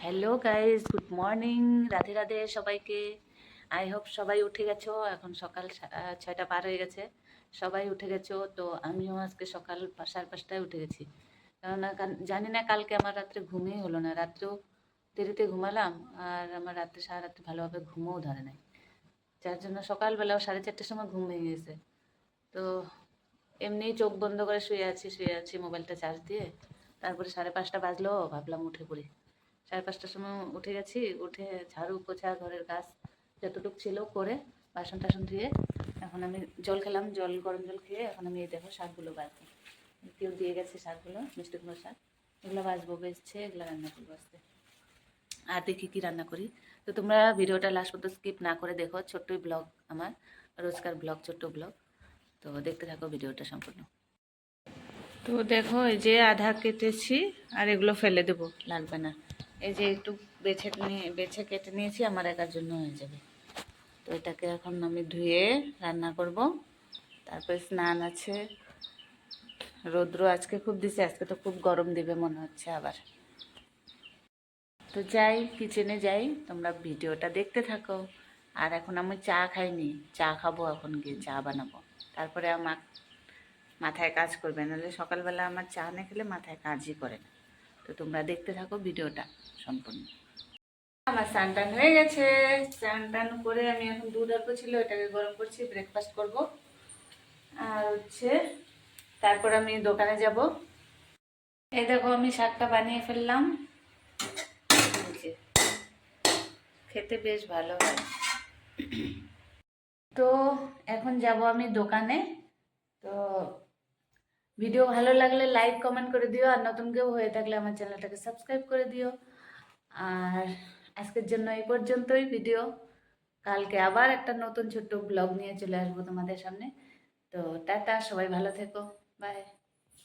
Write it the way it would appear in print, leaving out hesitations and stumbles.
Hello guys, good morning. Radhe Radhe সবাইকে। I hope সবাই উঠে গেছো। এখন সকাল 6টা পার হয়ে গেছে। সবাই উঠে গেছো, তো আমিও আজকে সকাল 5:30টায় উঠে গেছি। কেননা জানি না, কালকে আমার রাত্রে ঘুমই হলো না। রাত্রেও দেরিতে ঘুমালাম, আর আমার রাত্রে সারা রাত্রে ভালোভাবে ঘুমও ধরে নাই, যার জন্য সকালবেলাও 4:30টার সময় ঘুম ভেঙে গেছে। তো এমনি চোখ বন্ধ করে শুয়ে আছি মোবাইলটা চার্জ দিয়ে। তারপরে 5:30 বাজলো, ভাবলাম উঠে পড়ি। 5:30টার সময় উঠে গেছি। উঠে ঝাড়ু পোছা ঘরের কাজ যতটুকু ছিল করে, বাসন টাসন ধুয়ে এখন আমি জল খেলাম। গরম জল খেয়ে এখন আমি এই দেখো শাকগুলো বাজবো। কেউ দিয়ে গেছে শাকগুলো, মিষ্টি কুমড়ো শাক। এগুলো বাজবো, বেজছে এগুলো রান্না করবো আজকে। আর দেখি কি রান্না করি। তো তোমরা ভিডিওটা লাস্ট পর্যন্ত স্কিপ না করে দেখো। ছোট্টই ব্লগ আমার, রোজকার ব্লগ, ছোট্ট ব্লগ। তো দেখতে থাকো ভিডিওটা সম্পূর্ণ। তো দেখো, এই যে আধা কেটেছি, আর এগুলো ফেলে দেবো, লাগবে না। এই যে একটু বেছে কেটে নিয়েছি, আমার একার জন্য হয়ে যাবে। তো এটাকে এখন আমি ধুয়ে রান্না করব। তারপরে স্নান আছে। রৌদ্র আজকে খুব দিছে, আজকে তো খুব গরম দিবে মনে হচ্ছে আবার। তো যাই, কিচেনে যাই, তোমরা ভিডিওটা দেখতে থাকো। আর এখন আমি চা খাইনি, চা খাবো এখন, গিয়ে চা বানাবো। তারপরে আমার মাথায় কাজ করবে, নাহলে সকালবেলা আমার চা না খেলে মাথায় কাজই করে না। তো তোমরা দেখতে থাকো ভিডিওটা সম্পূর্ণ। আমার স্নান টান হয়ে গেছে। স্নান টান করে আমি এখন দুধ অল্প ছিল, এটাকে গরম করছি, ব্রেকফাস্ট করব। আর হচ্ছে তারপর আমি দোকানে যাব। এই দেখো, আমি শাকটা বানিয়ে ফেললাম। খেতে বেশ ভালো হয়। তো এখন যাব আমি দোকানে। তো ভিডিও ভালো লাগলে লাইক কমেন্ট করে দিও, আর নতুন কেউ হয়ে থাকলে আমার চ্যানেলটাকে সাবস্ক্রাইব করে দিও। আর আজকের জন্য এই পর্যন্তই ভিডিও। কালকে আবার একটা নতুন ছোট্ট ব্লগ নিয়ে চলে আসবো তোমাদের সামনে। তো টাটা, সবাই ভালো থেকো, বাই।